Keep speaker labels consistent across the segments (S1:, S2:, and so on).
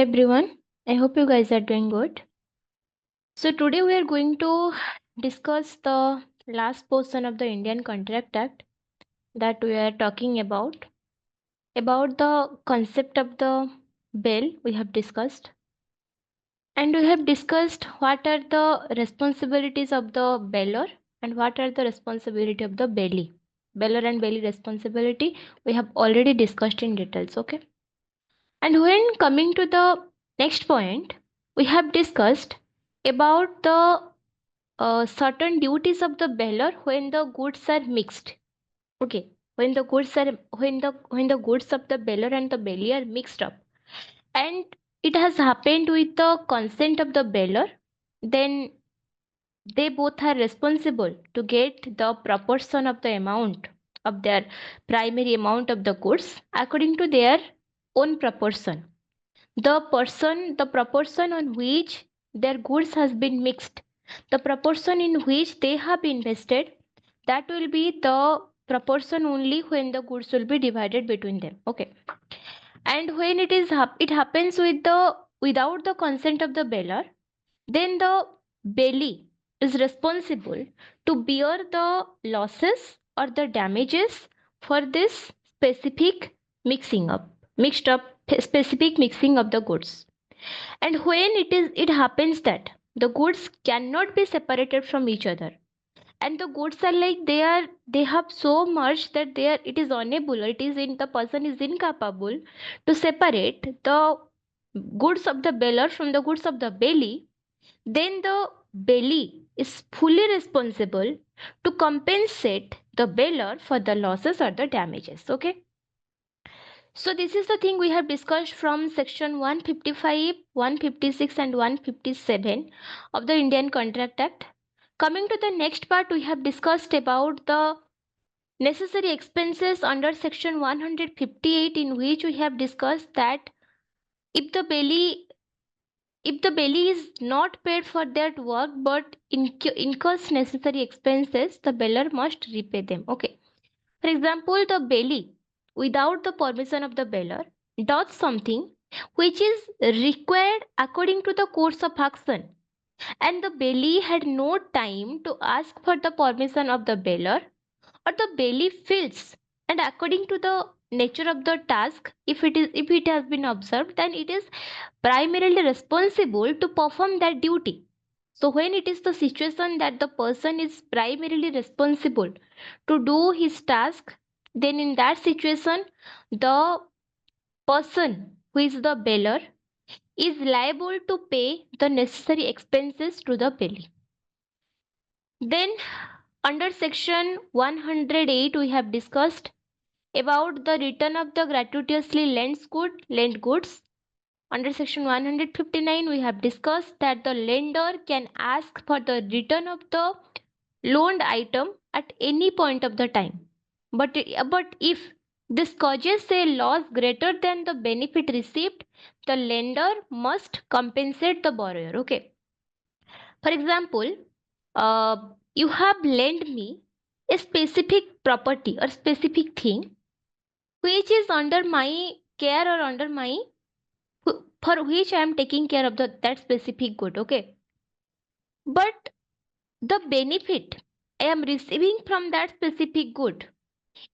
S1: everyone, I hope you guys are doing good. So today we are going to discuss the last portion of the Indian Contract Act that we are talking about the concept of the bail we have discussed, and we have discussed what are the responsibilities of the bailer and what are the responsibility of the bailee. Bailer and bailee responsibility we have already discussed in details, okay? And when coming to the next point, we have discussed about the certain duties of the bailer when the goods are mixed. Okay, when the goods of the bailer and the bailee are mixed up, and it has happened with the consent of the bailer, then they both are responsible to get the proportion of the amount of their primary amount of the goods according to their own proportion. The proportion on which their goods has been mixed, the proportion in which they have invested, that will be the proportion only when the goods will be divided between them. Okay. And when it happens with the without the consent of the bailer, then the bailee is responsible to bear the losses or the damages for this specific mixed up specific mixing of the goods. And when it happens that the goods cannot be separated from each other, and the goods are like they have so much that it is unable, it is in the person is incapable to separate the goods of the bailer from the goods of the bailee, then the bailee is fully responsible to compensate the bailer for the losses or the damages. Okay. So this is the thing we have discussed from section 155, 156 and 157 of the Indian Contract Act. Coming to the next part, we have discussed about the necessary expenses under section 158, in which we have discussed that if the bailee if the bailee is not paid for that work but incurs necessary expenses, the bailer must repay them. Okay. For example, the bailee, without the permission of the bailer, does something which is required according to the course of action, and the bailee had no time to ask for the permission of the bailer, or the bailee feels, and according to the nature of the task, if it has been observed, then it is primarily responsible to perform that duty. So when it is the situation that the person is primarily responsible to do his task, then in that situation, the person who is the bailer is liable to pay the necessary expenses to the bailee. Then under section 108, we have discussed about the return of the gratuitously lent goods. Under section 159, we have discussed that the lender can ask for the return of the loaned item at any point of the time. But if this causes a loss greater than the benefit received, the lender must compensate the borrower. Okay. For example, you have lent me a specific property or specific thing which is under my care or under my for which I am taking care of that specific good. Okay. But the benefit I am receiving from that specific good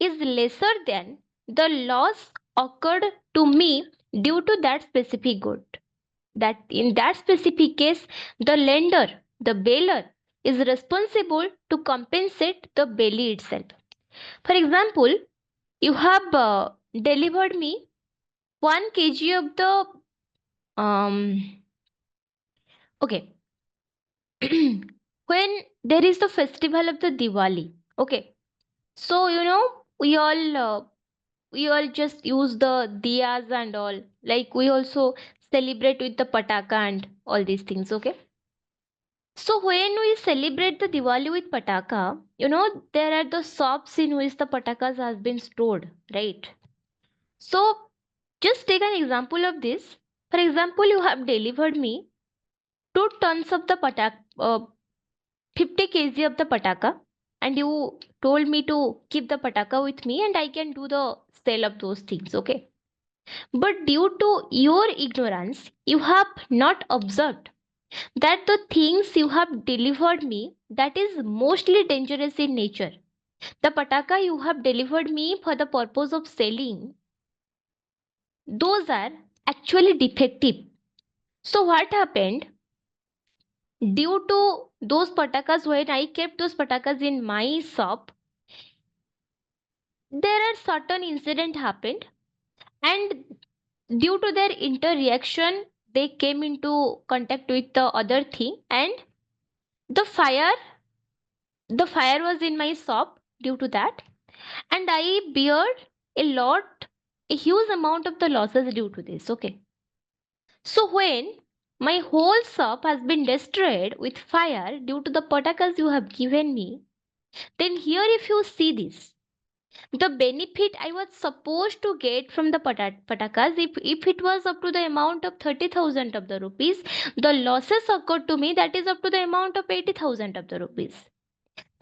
S1: is lesser than the loss occurred to me due to that specific good. That in that specific case, the lender, the bailer, is responsible to compensate the bailee itself. For example, you have delivered me 1 kg of the okay. When there is the festival of the Diwali, okay, so we all just use the diyas and all, like we also celebrate with the pataka and all these things. Okay. So when we celebrate the Diwali with pataka, there are the shops in which the patakas has been stored, right? So just take an example of this. For example, you have delivered me 2 tons of the 50 kg of the pataka, and you told me to keep the pataka with me and I can do the sale of those things. Okay. But due to your ignorance, you have not observed that the things you have delivered me that is mostly dangerous in nature. The pataka you have delivered me for the purpose of selling, those are actually defective. So what happened? Due to those patakas, when I kept those patakas in my shop, there are certain incident happened, and due to their interreaction, they came into contact with the other thing, and the fire, the fire was in my shop due to that, and I beared a huge amount of the losses due to this. Okay, so when my whole shop has been destroyed with fire due to the patakas you have given me, then here if you see this, the benefit I was supposed to get from the patakas, if it was up to the amount of 30,000 of the rupees, the losses occurred to me that is up to the amount of 80,000 of the rupees.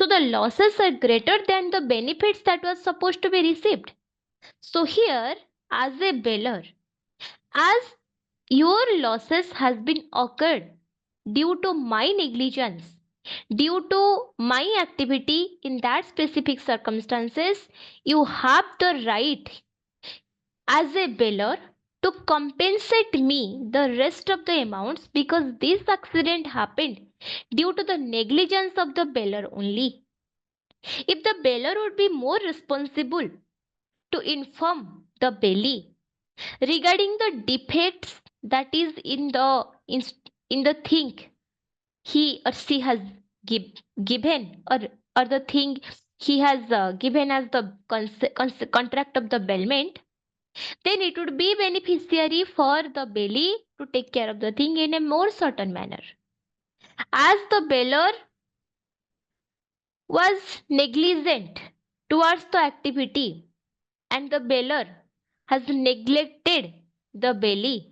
S1: So the losses are greater than the benefits that was supposed to be received. So here, as a bailor, as your losses has been occurred due to my negligence, due to my activity in that specific circumstances, you have the right as a bailor to compensate me the rest of the amounts because this accident happened due to the negligence of the bailor only. If the bailor would be more responsible to inform the bailee regarding the defects that is in the thing he or she has give, given, or the thing he has given as the contract of the bailment, then it would be beneficiary for the bailee to take care of the thing in a more certain manner. As the bailor was negligent towards the activity and the bailor has neglected the bailee,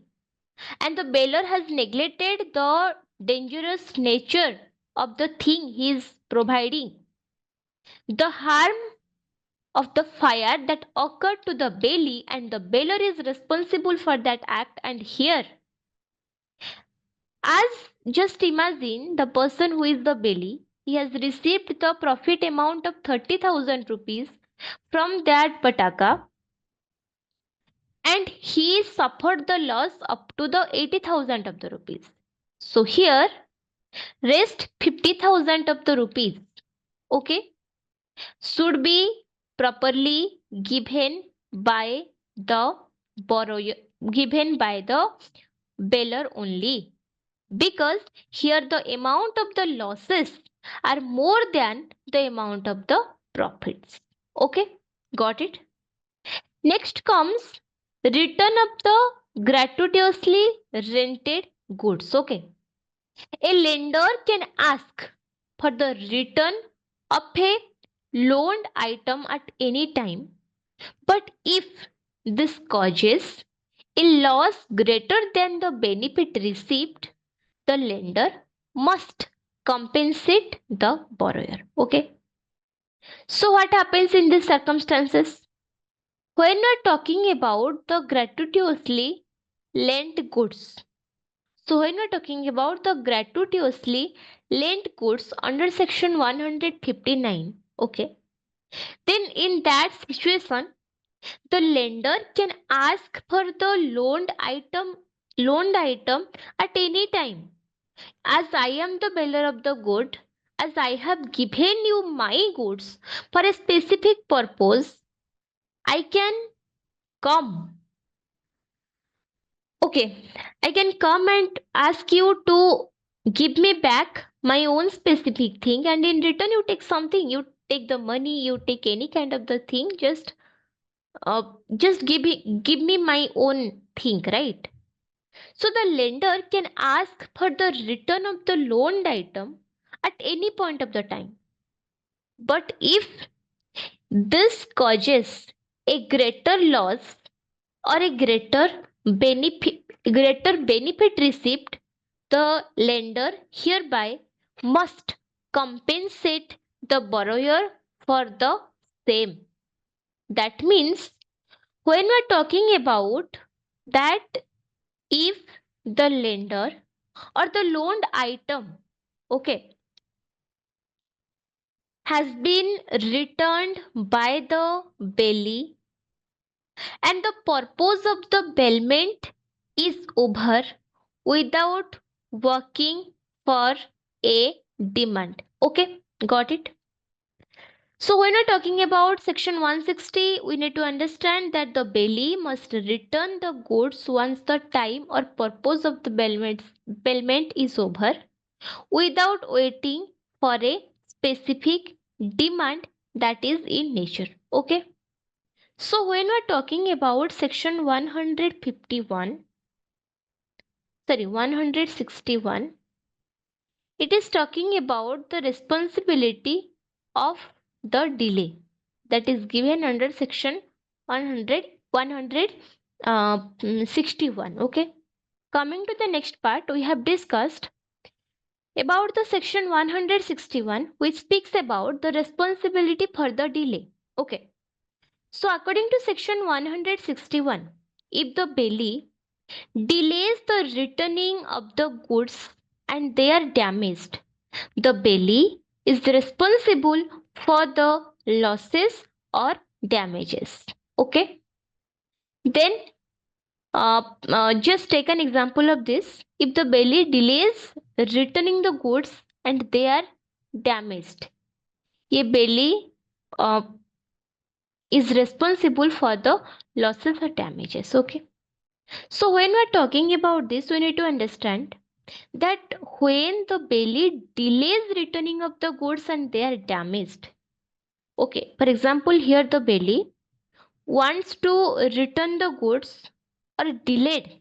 S1: and the bailor has neglected the dangerous nature of the thing he is providing, the harm of the fire that occurred to the bailee, and the bailor is responsible for that act. And here, as just imagine the person who is the bailee, he has received the profit amount of 30,000 rupees from that pataka, and he suffered the loss up to the 80,000 of the rupees. So here, rest 50,000 of the rupees, okay, should be properly given by the borrower, given by the bailor only, because here the amount of the losses are more than the amount of the profits. Okay, got it? Next comes return of the gratuitously rented goods. Okay, a lender can ask for the return of a loaned item at any time, but if this causes a loss greater than the benefit received, the lender must compensate the borrower. Okay, so what happens in these circumstances? When we're talking about the gratuitously lent goods, so when we're talking about the gratuitously lent goods under section 159, okay, then in that situation, the lender can ask for the loaned item at any time. As I am the bearer of the good, as I have given you my goods for a specific purpose, I can come. Okay, I can come and ask you to give me back my own specific thing, and in return, you take something. You take the money, you take any kind of the thing, just give me my own thing, right? So the lender can ask for the return of the loaned item at any point of the time. But if this causes a greater loss or a greater benefit received, the lender hereby must compensate the borrower for the same. That means When we're talking about that, if the lender or the loaned item, okay, has been returned by the bailee and the purpose of the bailment is over without working for a demand. Okay, got it? So when we're talking about section 160, we need to understand that the bailee must return the goods once the time or purpose of the bailment is over without waiting for a specific demand that is in nature. Okay. So when we're talking about section 151, 161, it is talking about the responsibility of the delay that is given under section 100, 161. Okay. Coming to the next part, we have discussed about the section 161, which speaks about the responsibility for the delay. Okay. So according to section 161, if the bailee delays the returning of the goods and they are damaged, the bailee is responsible for the losses or damages. Okay. Then just take an example of this. If the bailee delays returning the goods and they are damaged, a bailee uh, is responsible for the losses or damages. Okay. So when we're talking about this, we need to understand that when the bailee delays returning of the goods and they are damaged. Okay, for example, here the bailee wants to return the goods or delayed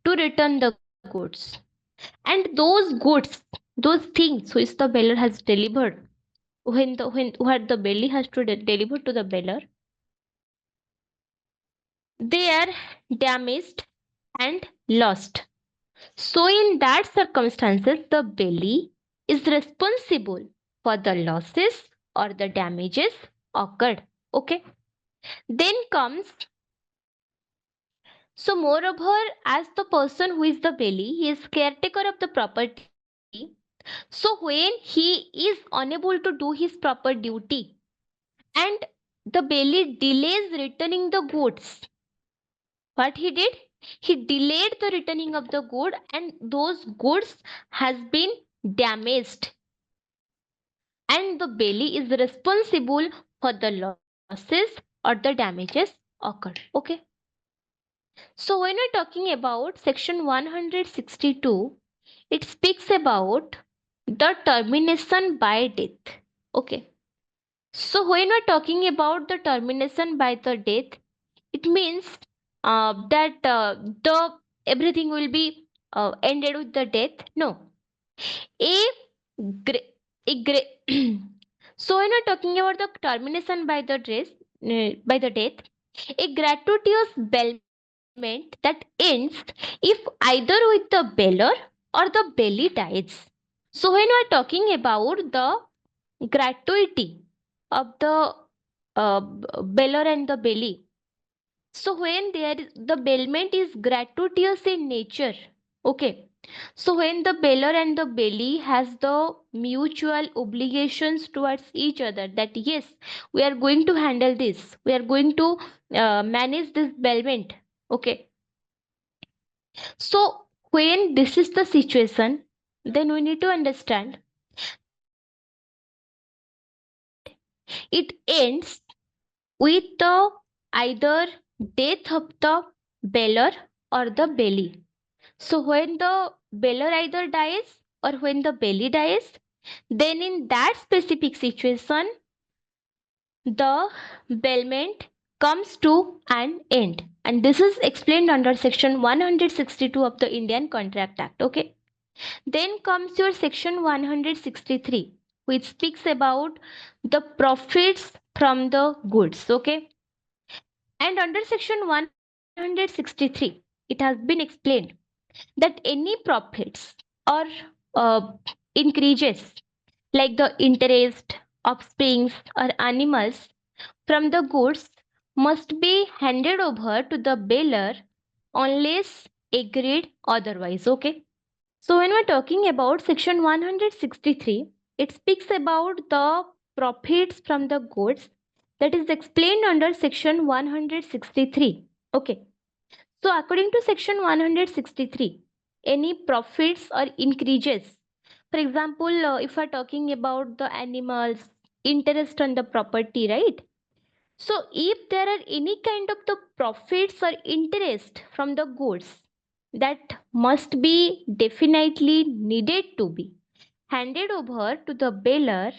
S1: to return the goods. And those goods, those things which the bailer has delivered, when what the bailee has to deliver to the bailer, they are damaged and lost. So in that circumstances, the bailee is responsible for the losses or the damages occurred. Okay. Then comes, so moreover, as the person who is the bailee, he is caretaker of the property. So when he is unable to do his proper duty and the bailee delays returning the goods, what he did? He delayed the returning of the good and those goods has been damaged. And the bailee is responsible for the losses or the damages occurred. Okay. So when we're talking about section 162, it speaks about the termination by death. Okay. So when we're talking about the termination by the death, it means that the everything will be ended with the death. No, a gra- a so when we're talking about the termination by the death, a gratuitous bailment that ends if either with the bailer or the bailee dies. So when we're talking about the gratuity of the bailer and the bailee, so when the bailment is gratuitous in nature, okay. So when the bailer and the bailee has the mutual obligations towards each other, that yes, we are going to handle this, we are going to manage this bailment, okay. So when this is the situation, then we need to understand that it ends with the either death of the bailer or the bailee. So when the bailer either dies or when the bailee dies, then in that specific situation, the bailment comes to an end. And this is explained under section 162 of the Indian Contract Act. Okay. Then comes your section 163, which speaks about the profits from the goods. Okay. And under section 163, it has been explained that any profits or uh, increases like the interest, offsprings, or animals from the goods must be handed over to the bailor unless agreed otherwise. Okay. So when we're talking about section 163, it speaks about the profits from the goods that is explained under section 163. Okay. So according to section 163, any profits or increases, for example, if we're talking about the animals, interest on the property, right? So if there are any kind of the profits or interest from the goods, that must be definitely needed to be handed over to the bailor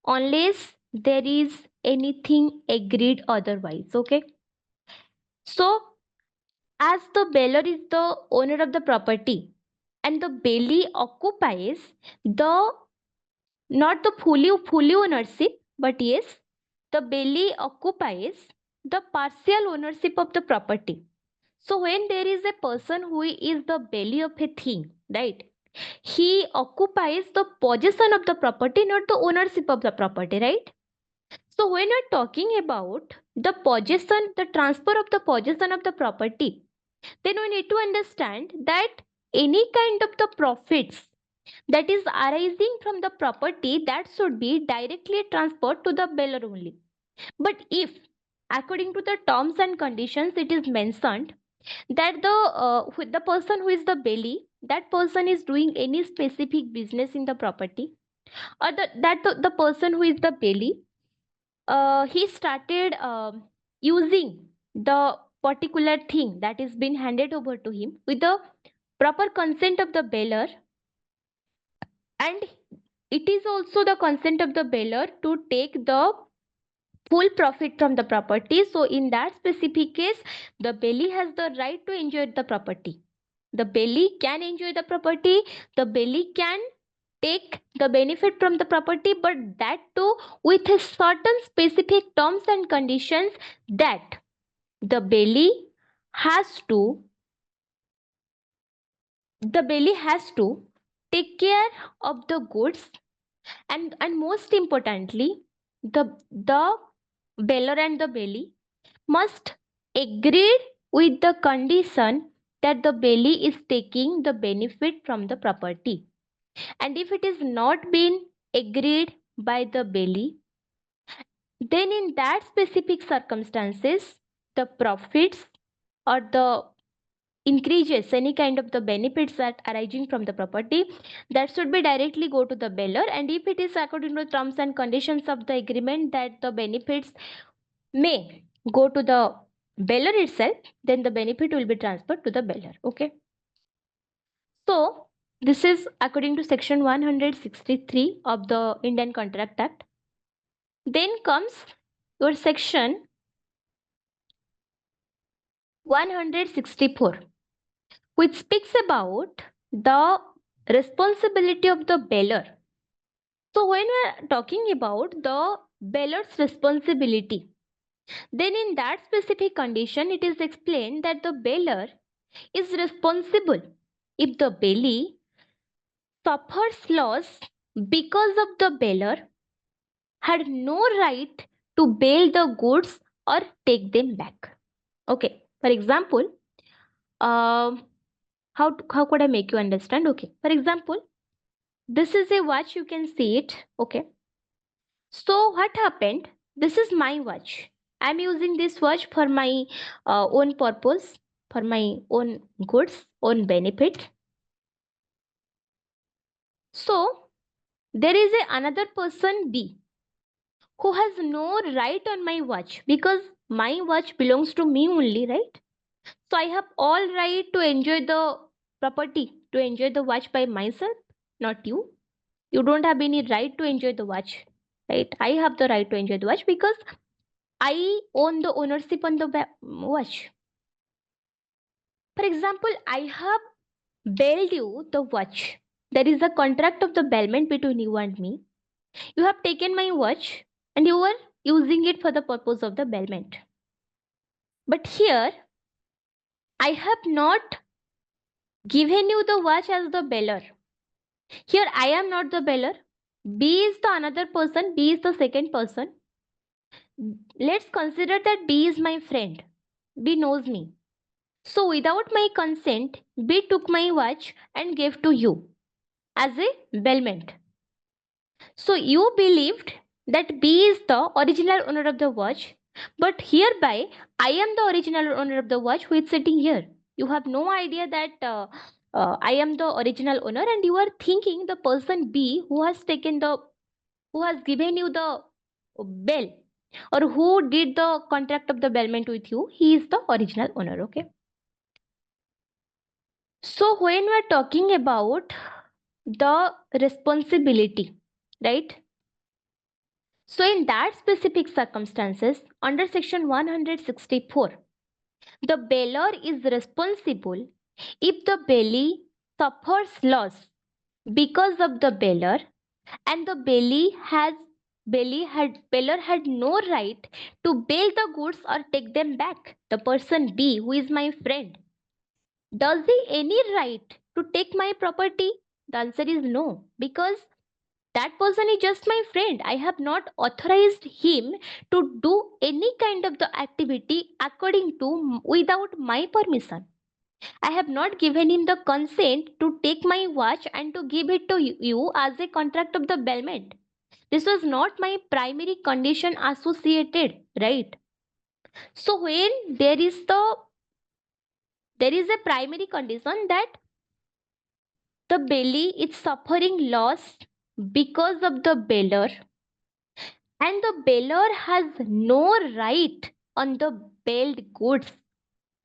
S1: unless there is anything agreed otherwise. Okay. So as the bailor is the owner of the property and the bailee occupies the not the fully ownership, but yes, the bailee occupies the partial ownership of the property. So when there is a person who is the bailee of a thing, right, he occupies the possession of the property, not the ownership of the property, right? So when we're talking about the possession, the transfer of the possession of the property, then we need to understand that any kind of the profits that is arising from the property, that should be directly transferred to the bailor only. But if according to the terms and conditions it is mentioned that the person who is the bailee, that person is doing any specific business in the property, or the person who is the bailee, he started using the particular thing that is being handed over to him with the proper consent of the bailor, and it is also the consent of the bailor to take the full profit from the property. So in that specific case, the bailee has the right to enjoy the property. The bailee can enjoy the property, the bailee can take the benefit from the property, but that too with a certain specific terms and conditions, that the bailee has to take care of the goods, and most importantly, the bailor and the bailee must agree with the condition that the bailee is taking the benefit from the property. And if it is not been agreed by the bailee, then in that specific circumstances, the profits or the increases, any kind of the benefits that arising from the property, that should be directly go to the bailor. And if it is according to terms and conditions of the agreement that the benefits may go to the bailor itself, then the benefit will be transferred to the bailor. Okay. So this is according to section 163 of the Indian Contract Act. Then comes your section 164, which speaks about the responsibility of the bailor. So when we are talking about the bailor's responsibility, then in that specific condition it is explained that the bailor is responsible if the bailee suffers loss because of the bailor had no right to bail the goods or take them back. Okay. For example, how could I make you understand? Okay. For example, this is a watch, you can see it. Okay. So what happened? This is my watch. I'm using this watch for my own purpose, for my own goods, own benefit. So there is another person B who has no right on my watch, because my watch belongs to me only, right? So I have all right to enjoy the property, to enjoy the watch by myself, not you. You don't have any right to enjoy the watch, right? I have the right to enjoy the watch because I own the ownership on the watch. For example, I have bailed you the watch. There is a contract of the bailment between you and me. You have taken my watch and you were using it for the purpose of the bailment. But here, I have not given you the watch as the bailor. Here, I am not the bailor. B is the another person. B is the second person. let's consider that B is my friend. B knows me. So without my consent, B took my watch and gave to you as a bailment. So you believed that B is the original owner of the watch, but hereby I am the original owner of the watch who is sitting here. You have no idea that I am the original owner, and you are thinking the person B who has given you the bell, or who did the contract of the bailment with you, he is the original owner. Okay. So when we are talking about the responsibility, right? So in that specific circumstances, under section 164, the bailer is responsible if the bailee suffers loss because of the bailer, and the bailer had no right to bail the goods or take them back. The person B, who is my friend, does he any right to take my property? The answer is no, because that person is just my friend. I have not authorized him to do any kind of the activity according to without my permission. I have not given him the consent to take my watch and to give it to you as a contract of the bailment. This was not my primary condition associated, right? So when there is a primary condition that the bailee is suffering loss because of the bailer, and the bailer has no right on the bailed goods.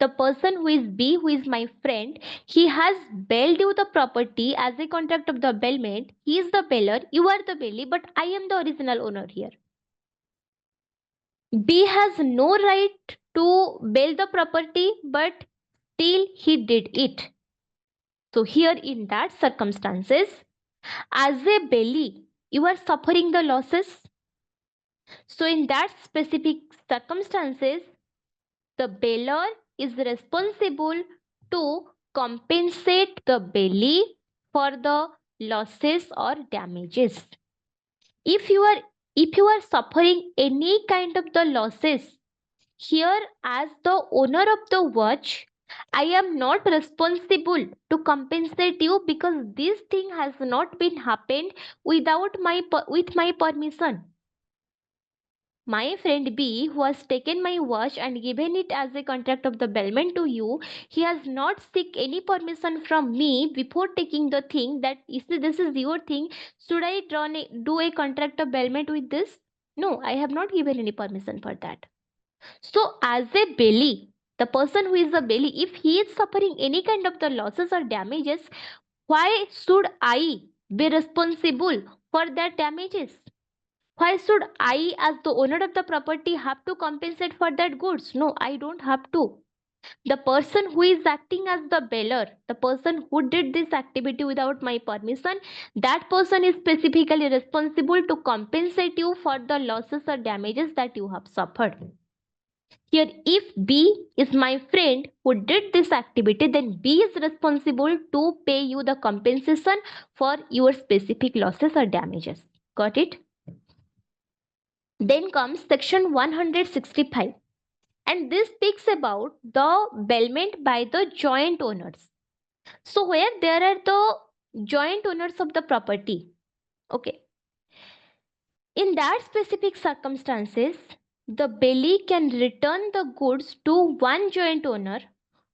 S1: The person who is B, who is my friend, he has bailed you the property as a contract of the bailment. He is the bailer, you are the bailee, but I am the original owner here. B has no right to bail the property, but still he did it. So here in that circumstances, as a bailee, you are suffering the losses. So in that specific circumstances, the bailer is responsible to compensate the bailee for the losses or damages. If you are suffering any kind of the losses, here as the owner of the watch, I am not responsible to compensate you, because this thing has not been happened without with my permission. My friend B, who has taken my watch and given it as a contract of the bailment to you, he has not seek any permission from me before taking the thing that is this is your thing. Should I do a contract of bailment with this? No, I have not given any permission for that. So, as a bailee, the person who is a bailee, if he is suffering any kind of the losses or damages, why should I be responsible for that damages? Why should I, as the owner of the property, have to compensate for that goods? No, I don't have to. The person who is acting as the bailer, the person who did this activity without my permission, that person is specifically responsible to compensate you for the losses or damages that you have suffered. Here, if B is my friend who did this activity, then B is responsible to pay you the compensation for your specific losses or damages. Got it? Then comes section 165, and this speaks about the bailment by the joint owners. So where there are the joint owners of the property, okay, in that specific circumstances, the bailee can return the goods to one joint owner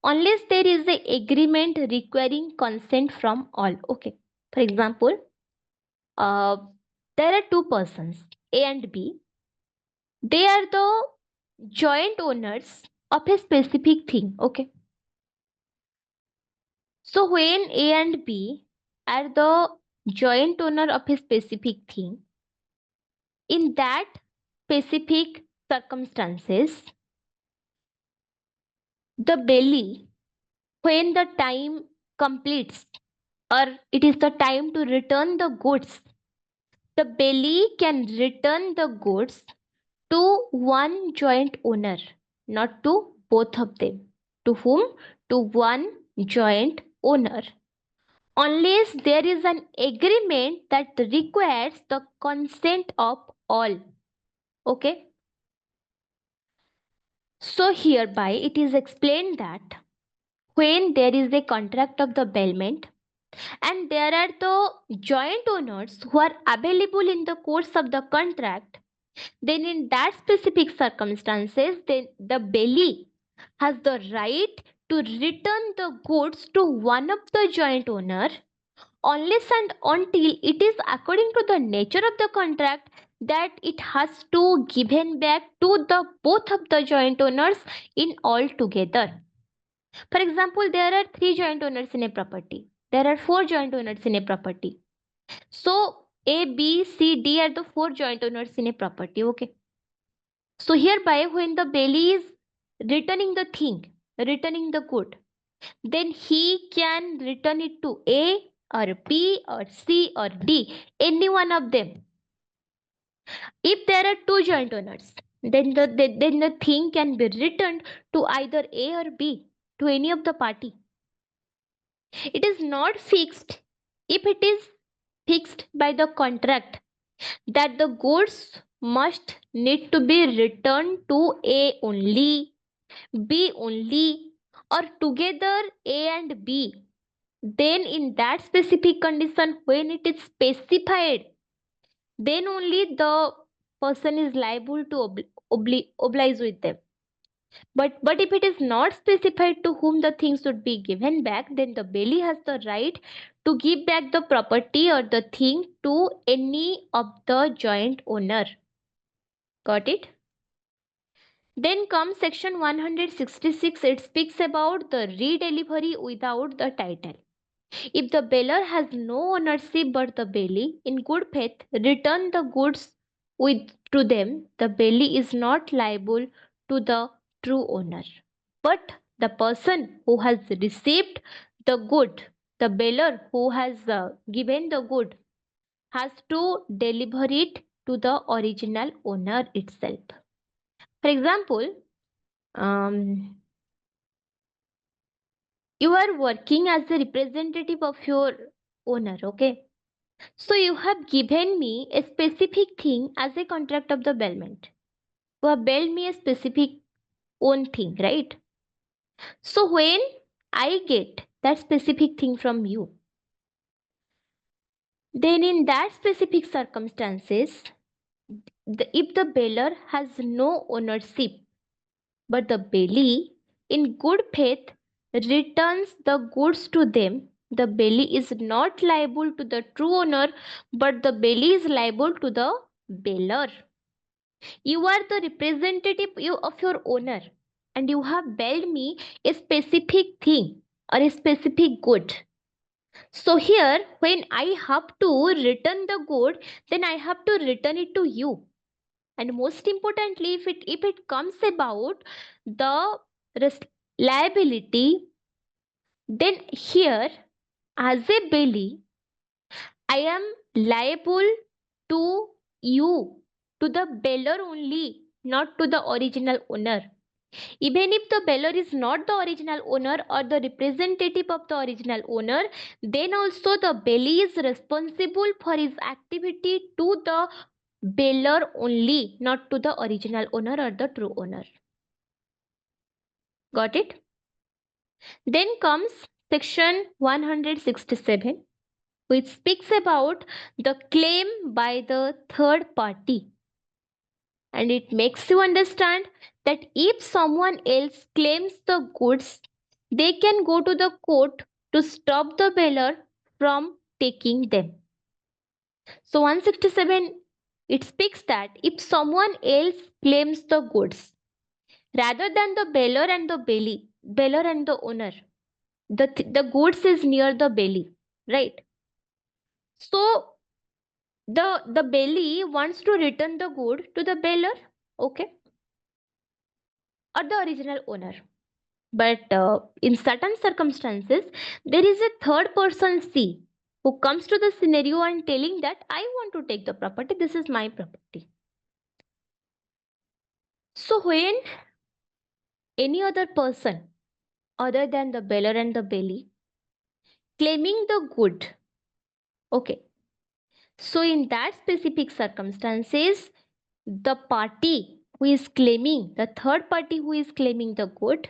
S1: unless there is a agreement requiring consent from all. Okay, for example, uh, there are two persons, A and B. They are the joint owners of a specific thing. Okay, so when A and B are the joint owner of a specific thing, in that specific circumstances, the bailee, when the time completes or it is the time to return the goods, the bailee can return the goods to one joint owner, not to both of them. To whom? To one joint owner. Unless there is an agreement that requires the consent of all. Okay? So hereby it is explained that when there is a contract of the bailment and there are the joint owners who are available in the course of the contract, then in that specific circumstances, then the bailee has the right to return the goods to one of the joint owner unless and until it is according to the nature of the contract that it has to given back to the both of the joint owners in all together. For example, there are three joint owners in a property. There are four joint owners in a property. So A, B, C, D are the four joint owners in a property. Okay. So hereby, when the bailee is returning the thing, returning the good, then he can return it to A or B or C or D, any one of them. If there are two joint owners, then the thing can be returned to either A or B, to any of the party. It is not fixed. If it is fixed by the contract that the goods must need to be returned to A only, B only, or together A and B, then in that specific condition, when it is specified, then only the person is liable to oblige with them. But if it is not specified to whom the things should be given back, then the bailee has the right to give back the property or the thing to any of the joint owner. Got it? Then comes section 166. It speaks about the redelivery without the title. If the bailer has no ownership but the bailee, in good faith, return the goods with to them, the bailee is not liable to the true owner. But the person who has received the good, the bailer who has given the good, has to deliver it to the original owner itself. For example, you are working as the representative of your owner, okay? So you have given me a specific thing as a contract of the bailment. You have bailed me a specific own thing, right? So when I get that specific thing from you, then in that specific circumstances, if the bailer has no ownership, but the bailee in good faith returns the goods to them, the bailee is not liable to the true owner, but the bailee is liable to the bailer. You are the representative of your owner and you have bailed me a specific thing or a specific good. So here, when I have to return the good, then I have to return it to you. And most importantly, if it comes about the liability, then here, as a bailee, I am liable to you, to the bailer only, not to the original owner. Even if the bailer is not the original owner or the representative of the original owner, then also the bailee is responsible for his activity to the bailer only, not to the original owner or the true owner. Got it? Then comes section 167, which speaks about the claim by the third party. And it makes you understand that if someone else claims the goods, they can go to the court to stop the bailer from taking them. So 167, it speaks that if someone else claims the goods rather than the bailer and the bailer and the owner, the goods is near the bailee, right? So the bailee wants to return the good to the bailer, okay, or the original owner. But in certain circumstances, there is a third person C who comes to the scenario and telling that I want to take the property, this is my property. So when any other person other than the bailer and the bailee claiming the good, okay, so in that specific circumstances, the party who is claiming, the third party who is claiming the good,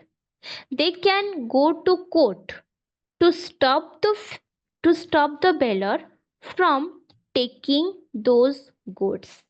S1: they can go to court to stop the beller from taking those goods.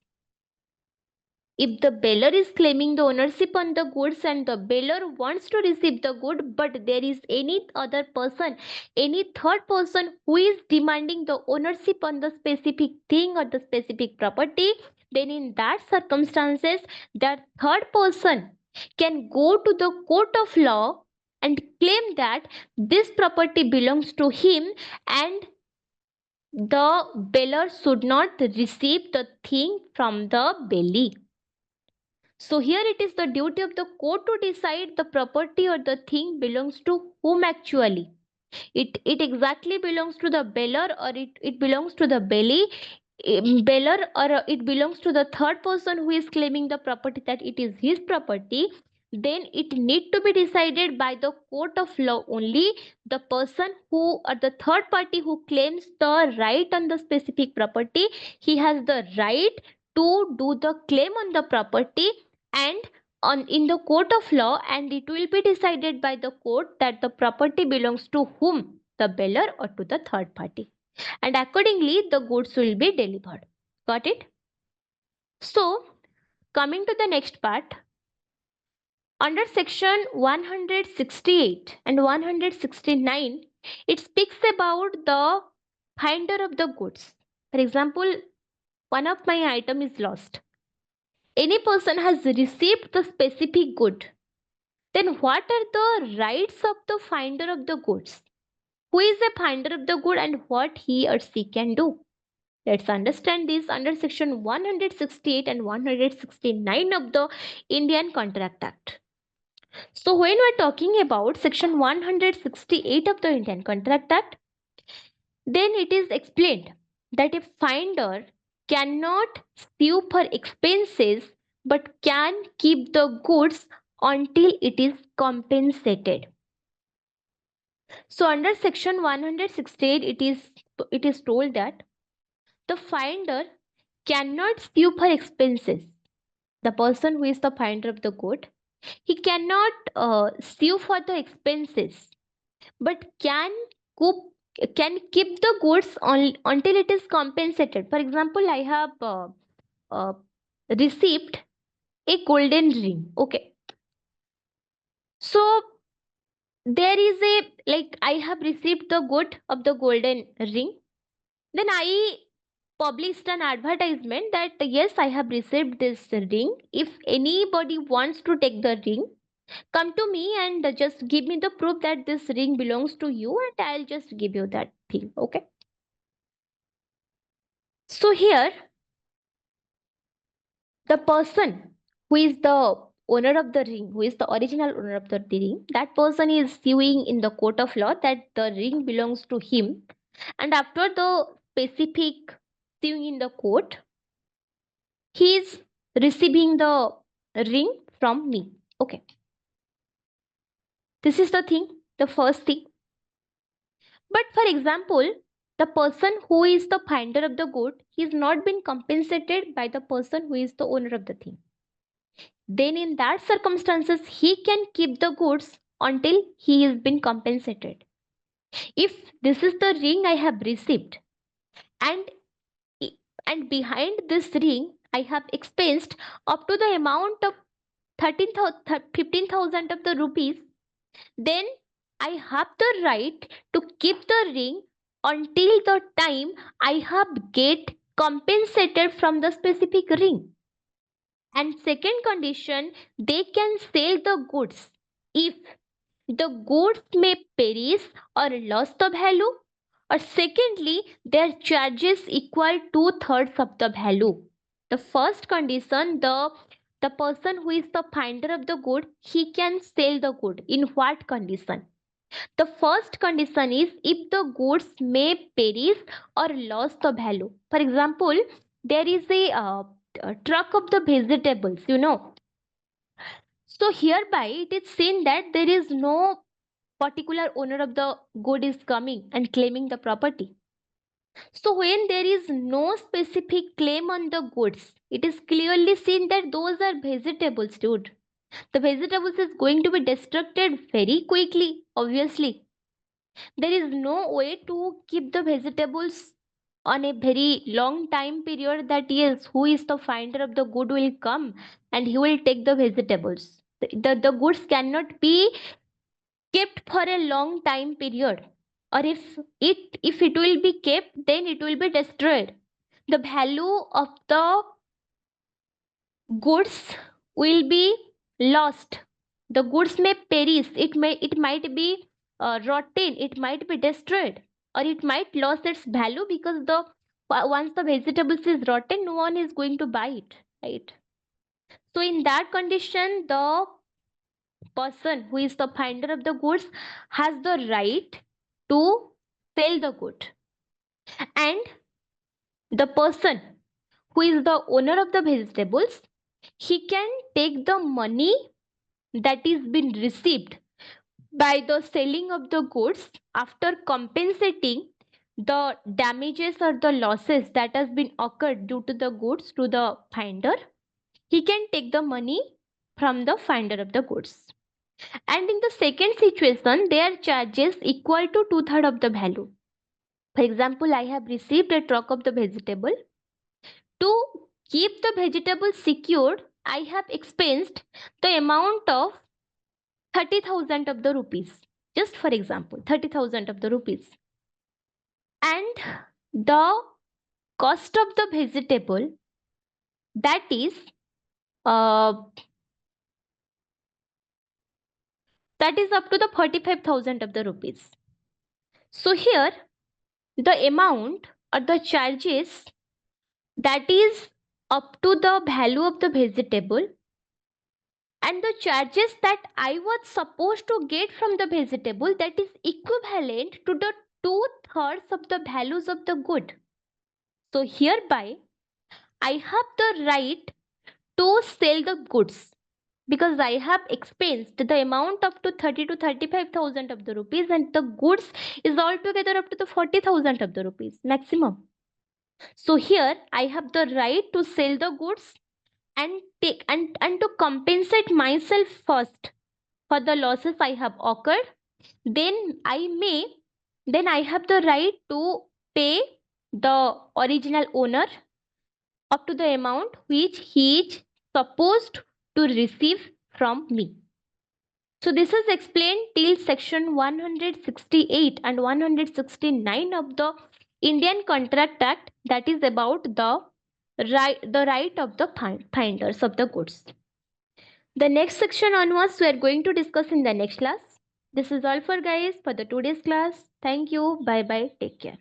S1: If the beller is claiming the ownership on the goods and the beller wants to receive the good, but there is any other person, any third person who is demanding the ownership on the specific thing or the specific property, then in that circumstances, that third person can go to the court of law and claim that this property belongs to him and the beller should not receive the thing from the belly. So here it is the duty of the court to decide the property or the thing belongs to whom actually. It exactly belongs to the beller or it belongs to the belly beller or it belongs to the third person who is claiming the property that it is his property. Then it need to be decided by the court of law only. The person who or the third party who claims the right on the specific property, he has the right to do the claim on the property and on in the court of law, and it will be decided by the court that the property belongs to whom, the beller or to the third party, and accordingly the goods will be delivered. Got it? So coming to the next part, under section 168 and 169, it speaks about the finder of the goods. For example, one of my item is lost. Any person has received the specific good, then what are the rights of the finder of the goods? Who is the finder of the good and what he or she can do? Let's understand this under section 168 and 169 of the Indian Contract Act. So when we're talking about section 168 of the Indian Contract Act, then it is explained that a finder cannot sue for expenses but can keep the goods until it is compensated. So under section 168 it is told that the finder cannot sue for expenses. The person who is the finder of the good, he cannot sue for the expenses but can keep the goods on, until it is compensated. For example, I have uh, received a golden ring. Okay. So there is a, like, I have received the good of the golden ring. Then I published an advertisement that yes, I have received this ring. If anybody wants to take the ring, come to me and just give me the proof that this ring belongs to you and I'll just give you that thing. Okay. So here, the person who is the owner of the ring, who is the original owner of the ring, that person is suing in the court of law that the ring belongs to him. And after the specific suing in the court, he is receiving the ring from me. Okay. This is the thing, the first thing. But for example, the person who is the finder of the good, he is not been compensated by the person who is the owner of the thing. Then in that circumstances, he can keep the goods until he is been compensated. If this is the ring I have received, and and behind this ring I have expensed up to the amount of 15,000 of the rupees, then I have the right to keep the ring until the time I have get compensated from the specific ring. And second condition, they can sell the goods if the goods may perish or lost the value, or secondly, their charges equal 2/3 of the value. The first condition, the person who is the finder of the good, he can sell the good. In what condition? The first condition is if the goods may perish or lose the value. For example, there is a truck of the vegetables, you know. So hereby it is seen that there is no particular owner of the good is coming and claiming the property. So when there is no specific claim on the goods, it is clearly seen that those are vegetables, dude. The vegetables is going to be destructed very quickly, obviously. There is no way to keep the vegetables on a very long time period, that yes, who is the finder of the good will come and he will take the vegetables. The goods cannot be kept for a long time period, or if it will be kept, then it will be destroyed. The value of the goods will be lost. The goods may perish, it might be rotten, it might be destroyed, or it might lose its value, because the once the vegetables is rotten, no one is going to buy it, right? So in that condition, the person who is the finder of the goods has the right to sell the good, and the person who is the owner of the vegetables, he can take the money that is been received by the selling of the goods after compensating the damages or the losses that has been occurred due to the goods to the finder. He can take the money from the finder of the goods. And in the second situation, their charges equal to two-thirds of the value. For example, I have received a truck of the vegetable. To keep the vegetable secured, I have expensed the amount of 30,000 of the rupees. Just for example, 30,000 of the rupees. And the cost of the vegetable, that is uh, up to the 45,000 of the rupees. So here the amount or the charges that is up to the value of the vegetable, and the charges that I was supposed to get from the vegetable, that is equivalent to the two-thirds of the values of the good. So hereby I have the right to sell the goods, because I have expensed the amount up to 30 to 35,000 of the rupees, and the goods is altogether up to the 40,000 of the rupees maximum. So here I have the right to sell the goods and take and to compensate myself first for the losses I have occurred. Then I have the right to pay the original owner up to the amount which he is supposed to receive from me. So this is explained till section 168 and 169 of the Indian Contract Act, that is about the right of the finders of the goods. The next section onwards we are going to discuss in the next class. This is all for guys for the today's class. Thank you. Bye bye. Take care.